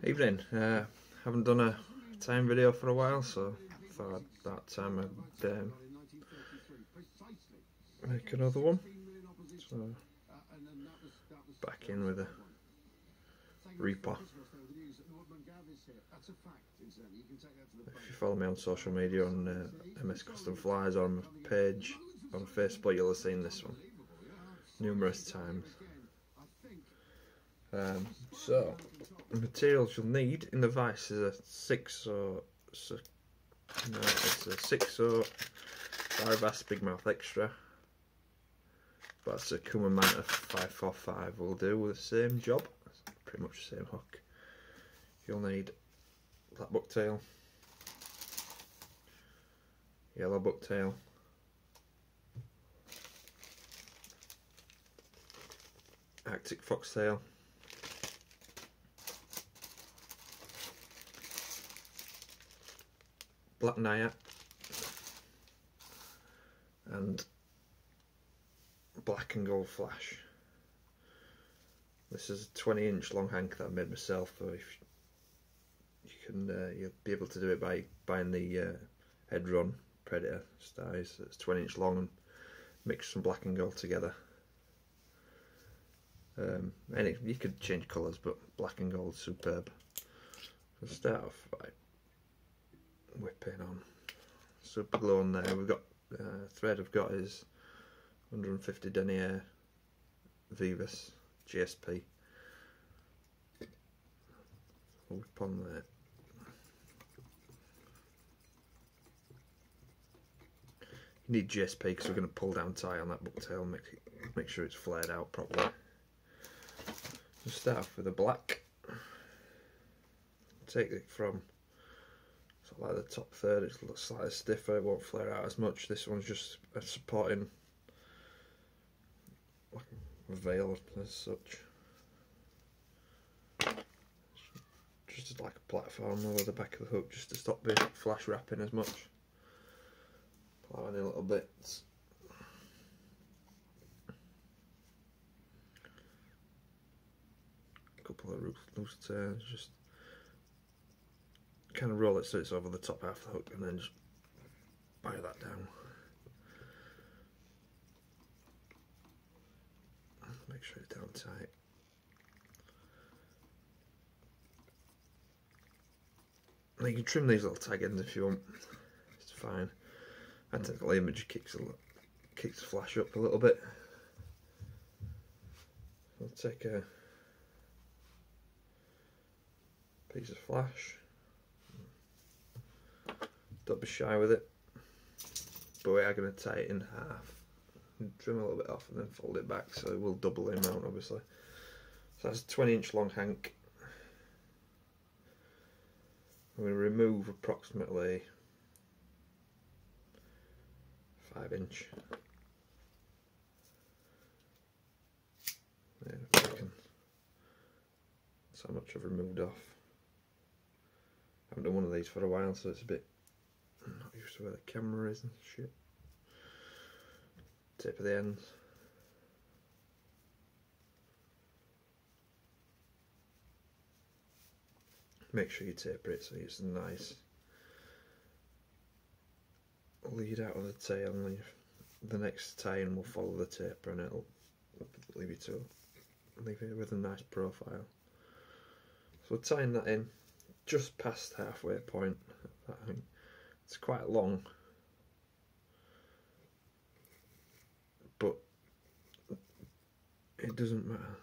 Evening. Haven't done a time video for a while, so I thought that time I'd make another one. So back in with a Reaper. If you follow me on social media on Mscustomflies or on my page on Facebook, you'll have seen this one numerous times. So the materials you'll need in the vise is a 6/0 Bass Big Mouth Extra. But that's a Kuma Manta 545 will do with the same job. It's pretty much the same hook. You'll need black bucktail, yellow bucktail, Arctic foxtail, black naya, and black and gold flash. This is a 20-inch long hank that I made myself. So if you can, you'll be able to do it by buying the Head-Run Predator size. It's 20-inch long and mix some black and gold together. You could change colours, but black and gold superb. We'll start off by whipping on super glue on there. We've got thread I've got is 150 denier Vivus GSP. We'll whip on there. You need GSP because we're going to pull down tight on that bucktail and make sure it's flared out properly. We'll start off with the black. Take it from like the top third, it's slightly stiffer, it won't flare out as much. This one's just a supporting like a veil as such. Just like a platform over the back of the hook just to stop the flash wrapping as much. Plow in a little bits. A couple of loose turns, just kind of roll it so it's over the top half of the hook and then just bite that down. Make sure it's down tight. And you can trim these little tag ends if you want. It's fine. Antical image kicks the flash up a little bit. I'll take a piece of flash. Don't be shy with it, but we are going to tie it in half, trim a little bit off and then fold it back so it will double the amount obviously. So that's a 20-inch long hank. I'm going to remove approximately 5-inch. There, that's how much I've removed off. I haven't done one of these for a while, so it's a bit not used to where the camera is and shit. Tip of the ends. Make sure you taper it so it's nice. Lead out of the tail and leave the next tie-in will follow the taper and it'll leave it with a nice profile. So we're tying that in just past halfway point. I think it's quite long, but it doesn't matter.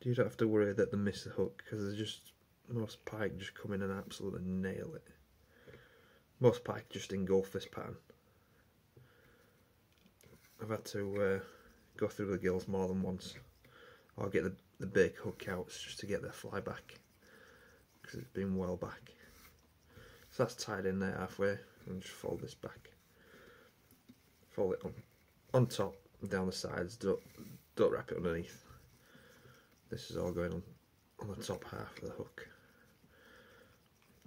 You don't have to worry that they miss the hook because there's just most pike just come in and absolutely nail it. Most pike just engulf this pattern. I've had to go through the gills more than once, or get the big hook out just to get the fly back because it's been well back. So that's tied in there halfway, and just fold this back. Fold it on top and down the sides. Don't wrap it underneath. This is all going on the top half of the hook.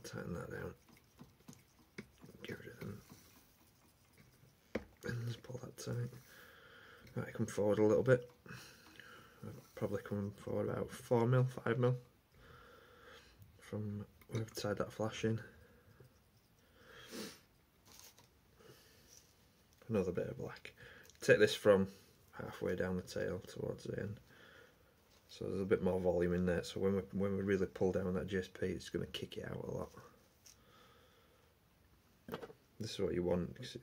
Tighten that down. Get rid of them. And just pull that tight. Right, come forward a little bit. I'll probably come forward about 4mm, 5mm. from where I've tied that flash in. Another bit of black. Take this from halfway down the tail towards the end, so there's a bit more volume in there, so when we really pull down that GSP, it's going to kick it out a lot. This is what you want, because it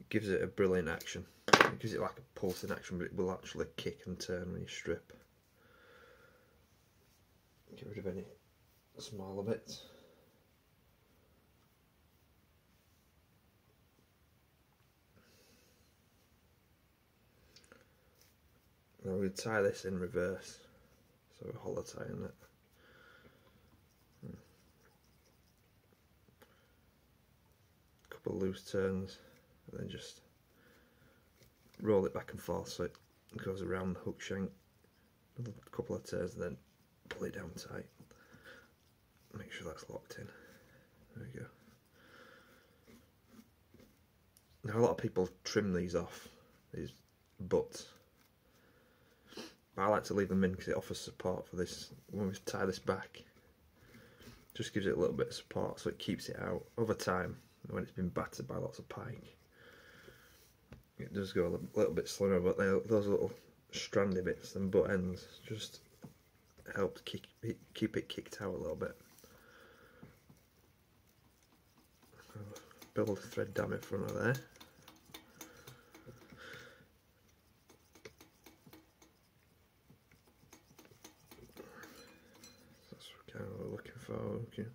gives it a brilliant action. It gives it like a pulsing action, but it will actually kick and turn when you strip. Get rid of any smaller bits. Now we tie this in reverse, so we're hollow tying it. Couple of loose turns, and then just roll it back and forth so it goes around the hook shank. Another couple of turns, and then pull it down tight. Make sure that's locked in. There we go. Now a lot of people trim these off, these butts. But I like to leave them in because it offers support for this. When we tie this back, just gives it a little bit of support, so it keeps it out over time. When it's been battered by lots of pike, it does go a little bit slimmer, but those little strandy bits and butt ends just help keep it kicked out a little bit. Build a thread dam in front of there. Kind of what we're looking for. Okay.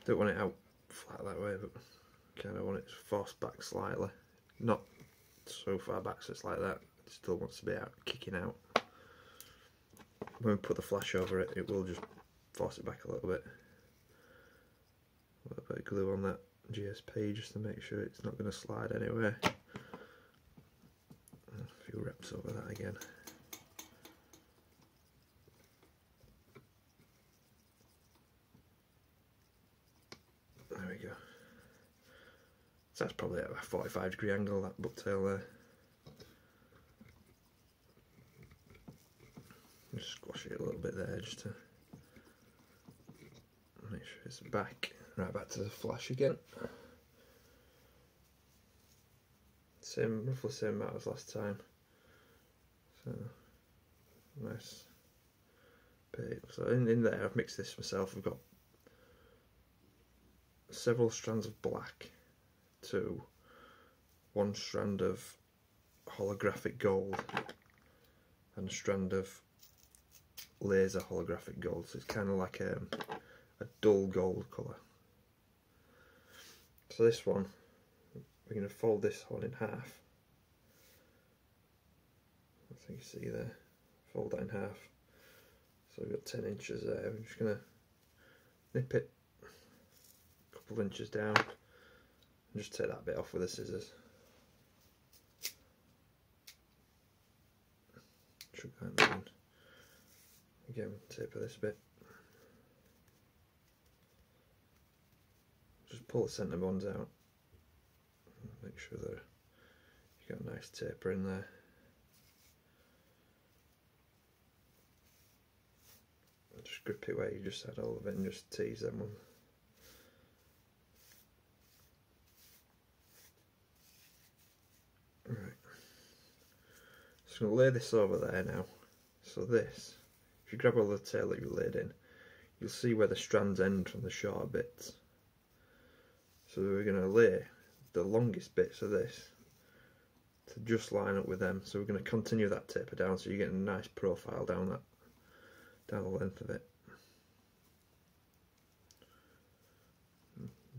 Don't want it out flat that way, but kind of want it forced back slightly. Not so far back so it's like that. It still wants to be out, kicking out. When we put the flash over it, it will just force it back a little bit. A little bit of glue on that GSP just to make sure it's not going to slide anywhere. A few reps over that again. There we go. So that's probably at a 45-degree angle, that bucktail there. Just squash it a little bit there just to make sure it's back. Right, back to the flash again. Roughly same amount as last time. So nice bit. So in there I've mixed this myself. I've got several strands of black to one strand of holographic gold and a strand of laser holographic gold, so it's kind of like a dull gold colour. So this one, we're going to fold this one in half. I think you see there, fold that in half. So we've got 10 inches there. I'm just going to nip it a couple of inches down and just take that bit off with the scissors. Chuck that in. Again, taper this bit. Just pull the centre ones out. Make sure that you got a nice taper in there. Just grip it where you just had all of it and just tease them on. Right. So I'm going to lay this over there now. So this, if you grab all the tail that you laid in, you'll see where the strands end from the shorter bits. So we're going to lay the longest bits of this to just line up with them. So we're going to continue that taper down so you get a nice profile down the length of it.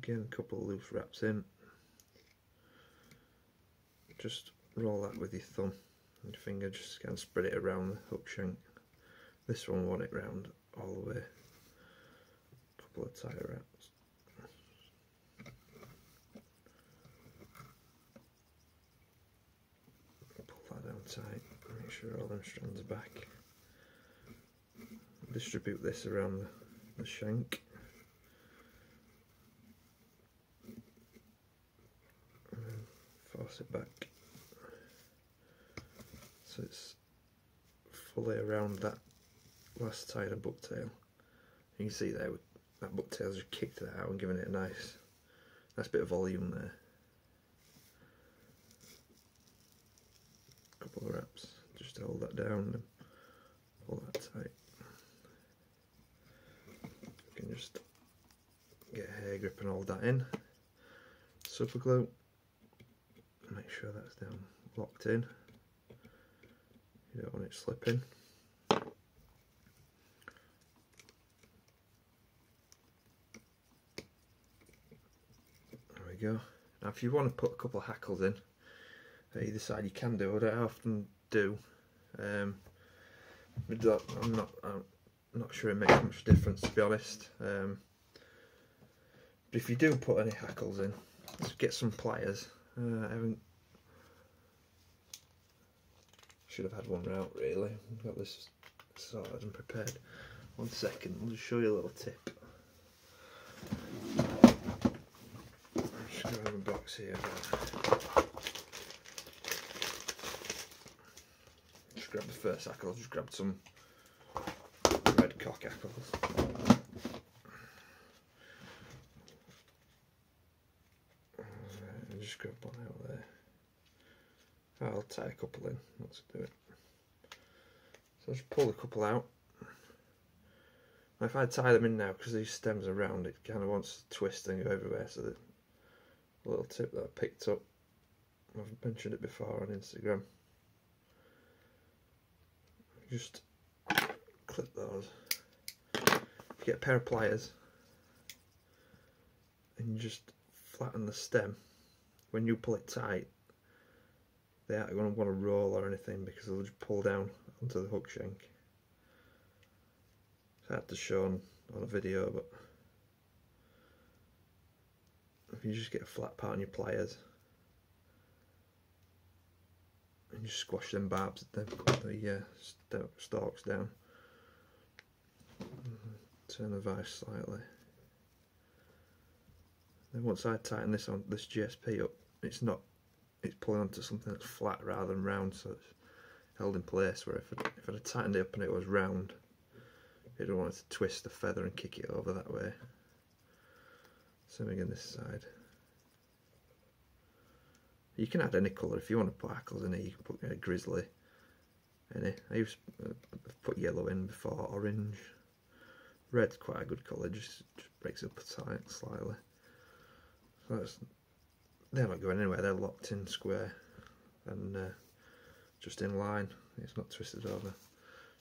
Again, a couple of loose wraps in. Just roll that with your thumb and your finger, just kind of spread it around the hook shank. This one, want it round all the way. A couple of tie wraps. Pull that down tight, make sure all them strands are back. Distribute this around the shank. And then force it back so it's fully around that last tie of bucktail. You can see there, that bucktail's just kicked that out and given it a nice bit of volume there. A couple of wraps, just to hold that down and pull that tight. You can just get a hair grip and hold that in. Super glue. Make sure that's down locked in. You don't want it slipping. There we go. Now if you want to put a couple of hackles in either side, you can do. I don't often do. I'm not sure it makes much difference, to be honest. But if you do put any hackles in, just get some pliers. Should have had one out really. I've got this sorted and prepared. 1 second, I'll just show you a little tip. Just go in the box here. Just grab the first hackle, just grab some red cock hackles. And just grab one out there. I'll tie a couple in, let's do it. So just pull a couple out. Now if I tie them in now, because these stems are round, it kind of wants to twist and go everywhere, so that a little tip that I picked up, I've mentioned it before on Instagram. Just clip those. Get a pair of pliers and you just flatten the stem. When you pull it tight, they aren't going to want to roll or anything because they'll just pull down onto the hook shank. It's hard to show on a video, but if you just get a flat part on your pliers and you squash them barbs, the stalks down, turn the vise slightly. Then once I tighten this GSP up, it's pulling onto something that's flat rather than round, so it's held in place. Where if I'd have tightened it up and it was round, you don't want it to twist the feather and kick it over that way. Same again this side. You can add any colour if you want to put hackles in it. You can put grizzly in it. I used to put yellow in before, orange. Red's quite a good colour, just breaks it up slightly. So they're not going anywhere, they're locked in square and just in line, it's not twisted over.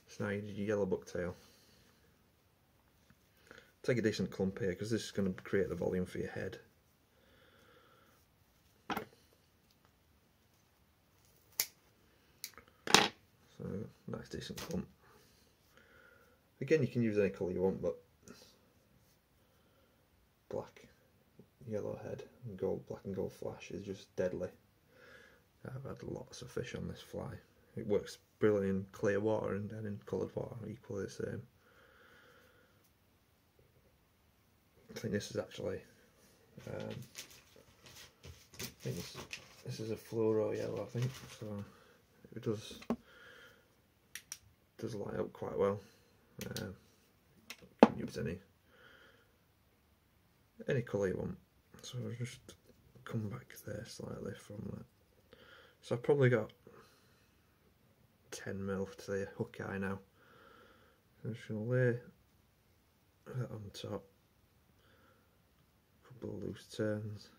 So now you need your yellow bucktail. Take a decent clump here because this is going to create the volume for your head. So nice decent clump. Again, you can use any colour you want, but black, yellow head and black and gold flash is just deadly. I've had lots of fish on this fly. It works brilliantly in clear water and in coloured water, equally the same. I think this is actually, this is a fluoro yellow, I think, so it does light up quite well. You can use any colour you want. So I'll just come back there slightly from that. So I've probably got 10mm to the hook eye now. So I'm just going to lay that on top. A couple of loose turns.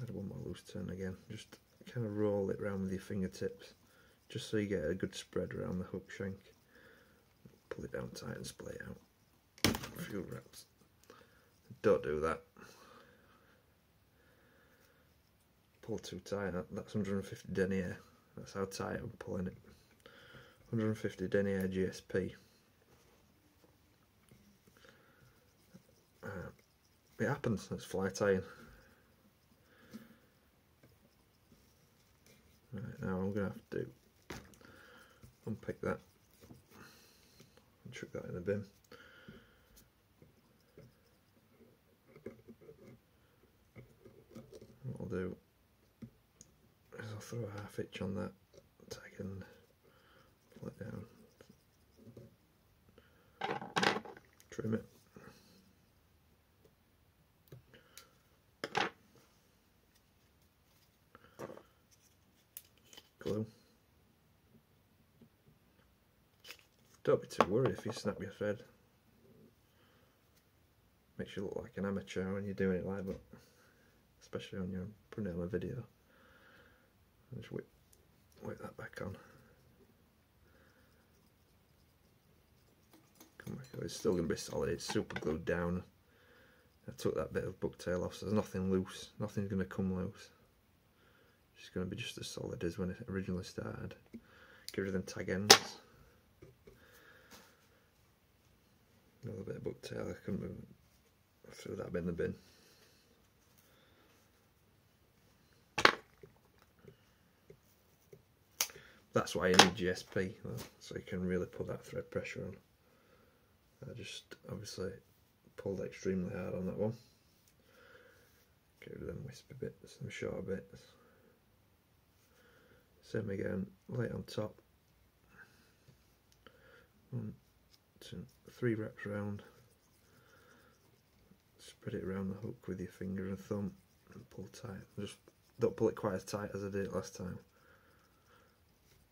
Add one more loose turn again. Just kind of roll it around with your fingertips, just so you get a good spread around the hook shank. Pull it down tight and split it out. A few wraps. Don't do that. Pull too tight. That's 150 denier. That's how tight I'm pulling it. 150 denier GSP. It happens. That's fly tying. Right, now I'm going to have to unpick that and chuck that in the bin. What I'll do is I'll throw a half hitch on that so I can pull it down. trim it. Glue. Don't be too worried if you snap your thread. Makes you look like an amateur when you're doing it like that, especially when you're putting it on a video. Just whip that back on. Come back up. It's still going to be solid. It's super glued down. I took that bit of bucktail off, so there's nothing loose. Nothing's going to come loose. It's going to be just as solid as when it originally started. Get rid of them tag ends. Another bit of bucktail. I couldn't move. I threw that bit in the bin. That's why you need GSP, so you can really put that thread pressure on. I just obviously pulled extremely hard on that one. Get rid of them wispy bits, them shorter bits. Same again, lay it on top. 1, 2, 3 wraps round. Spread it around the hook with your finger and thumb and pull tight. Just don't pull it quite as tight as I did it last time.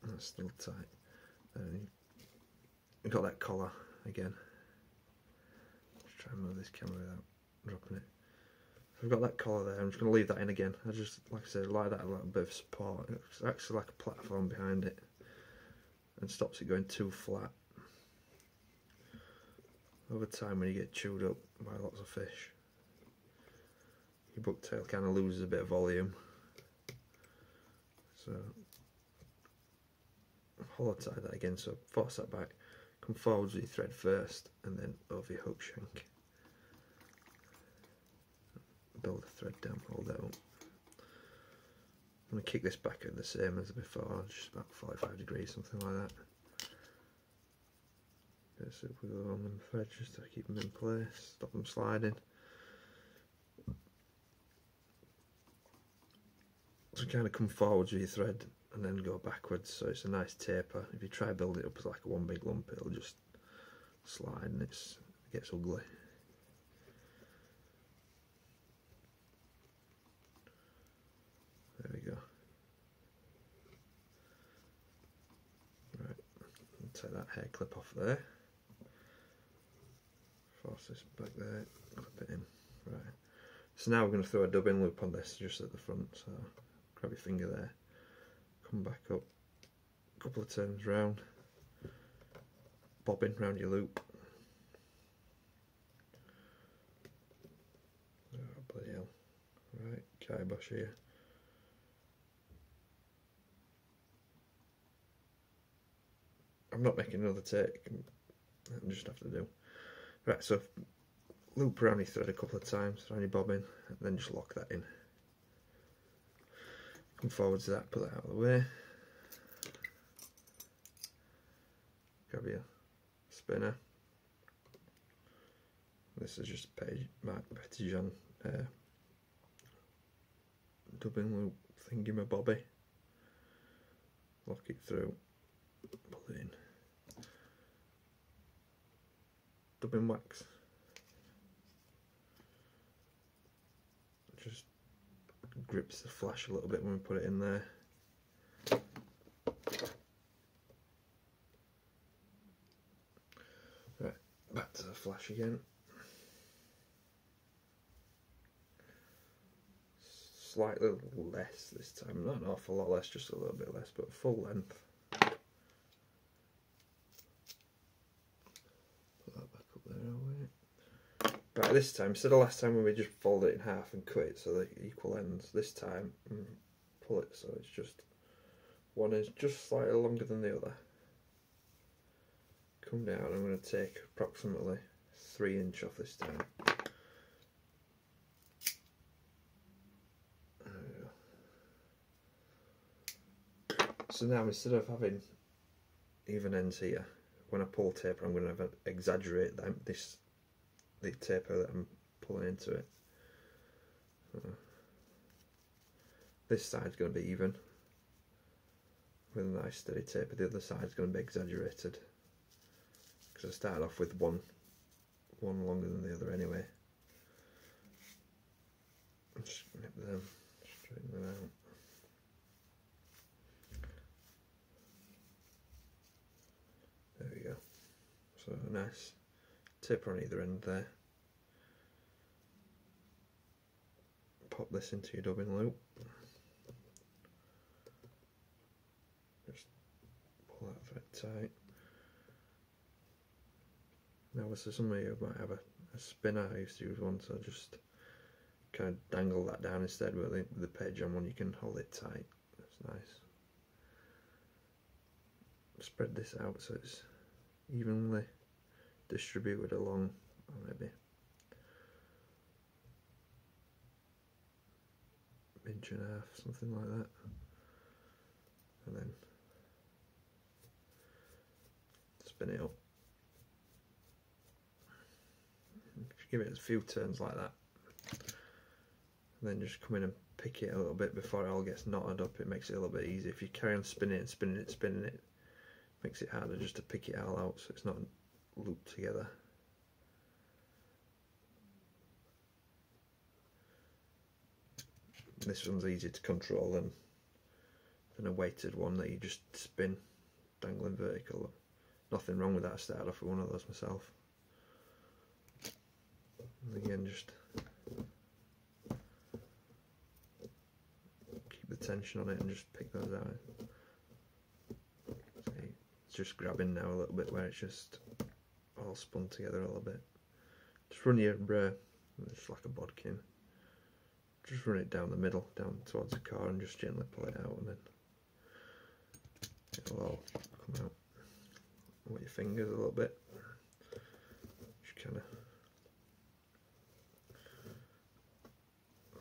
That's still tight. And you've got that collar again. Let's try and move this camera without dropping it. So I've got that collar there. I'm just going to leave that in again. I just, like I said, like that a little bit of support. It's actually like a platform behind it and stops it going too flat. Over time, when you get chewed up by lots of fish, your bucktail kind of loses a bit of volume. So hollow tie that again, so force that back, come forwards with your thread first and then over your hook shank. Build the thread down, hold it up. I'm going to kick this back at the same as before, just about 45 degrees, something like that. Get a super glue on them threads just to keep them in place, stop them sliding. So kind of come forwards with your thread and then go backwards, so it's a nice taper. If you try to build it up as like a one big lump, it'll just slide and it gets ugly. There we go. Right, I'll take that hair clip off there. Force this back there, clip it in. Right. So now we're going to throw a dubbing loop on this just at the front, so grab your finger there, come back up, a couple of turns round, bobbin round your loop. Oh, bloody hell. Right, kibosh here. I'm not making another take, I just have to do. Right, so loop around your thread a couple of times, around your bobbin, and then just lock that in. Come forwards to that, put that out of the way. Grab your spinner. This is just a pt1 dubbing loop thingy-my-bobby. Lock it through, pull it in. Dubbing wax. Just grips the flash a little bit when we put it in there. Right, back to the flash again. Slightly less this time, not an awful lot less, just a little bit less, but full length. Put that back up there, Right, this time, instead of last time when we just fold it in half and cut it so they're equal ends, this time pull it so it's just one is just slightly longer than the other. Come down, I'm going to take approximately 3 inch off this time. There we go. So now instead of having even ends here, when I pull taper I'm going to exaggerate the taper that I'm pulling into it. This side's going to be even with a nice steady taper, the other side's going to be exaggerated because I started off with one one longer than the other anyway. Just nip them, straighten them out. There we go. So a nice taper on either end there. Pop this into your dubbing loop. Just pull that thread tight. Now, some of you might have a spinner. I used to use one, so just kind of dangle that down instead. With the page on one, you can hold it tight. That's nice. Spread this out so it's evenly distributed along, or maybe inch and a half, something like that, and then spin it up. Give it a few turns like that, and then just come in and pick it a little bit before it all gets knotted up. It makes it a little bit easier. If you carry on spinning it and spinning it, spinning it, makes it harder just to pick it all out so it's not looped together. This one's easier to control than a weighted one that you just spin, dangling vertical. Nothing wrong with that. I started off with one of those myself. And again, just keep the tension on it and just pick those out. See, it's just grabbing now a little bit where it's just all spun together a little bit. Just run your it's like a bodkin. Just run it down the middle, down towards the car, and just gently pull it out, and then it'll all come out with your fingers a little bit. Just kind of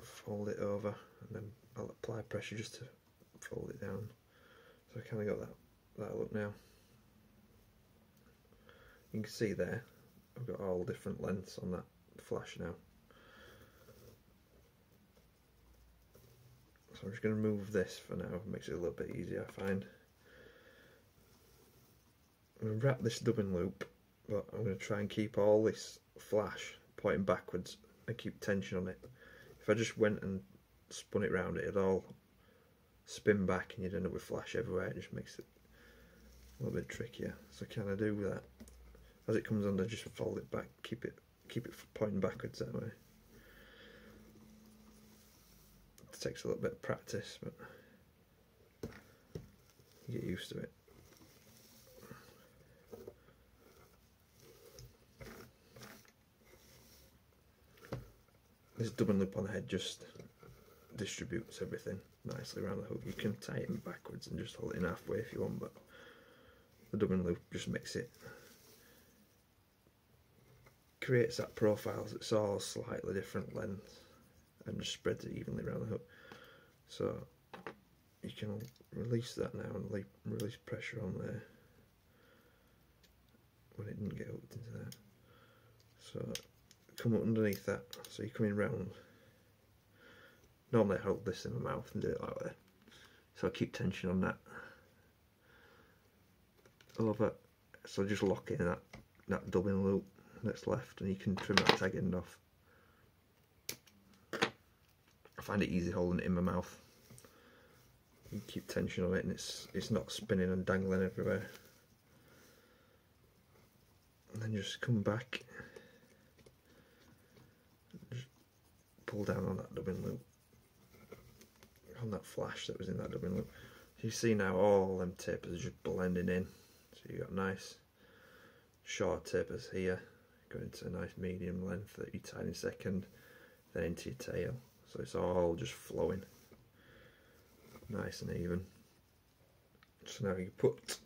fold it over, and then I'll apply pressure just to fold it down. So I kind of got that look now. You can see there, I've got all different lengths on that flash now. So I'm just going to move this for now, it makes it a little bit easier I find. I'm going to wrap this dubbing loop, but I'm going to try and keep all this flash pointing backwards and keep tension on it. If I just went and spun it round, it'd all spin back and you'd end up with flash everywhere. It just makes it a little bit trickier. So kind of do that. As it comes under, just fold it back, keep it pointing backwards that way. It takes a little bit of practice, but you get used to it. This dubbing loop on the head just distributes everything nicely around the hook. You can tie it backwards and just hold it in halfway if you want, but the dubbing loop just makes it, creates that profile so it's all slightly different lengths and just spreads it evenly around the hook. So you can release that now and release pressure on there when it didn't get hooked into there. So come up underneath that, so you're coming round. Normally I hold this in my mouth and do it like that. So I keep tension on that over, so just lock in that dubbing loop that's left, and you can trim that tag end off. I find it easy holding it in my mouth. You keep tension on it and it's not spinning and dangling everywhere. And then just come back, just pull down on that dubbing loop, on that flash that was in that dubbing loop. So you see now all them tapers are just blending in. So you've got nice short tapers here, going into a nice medium length that you tie in a second, then into your tail. So it's all just flowing nice and even. So now you put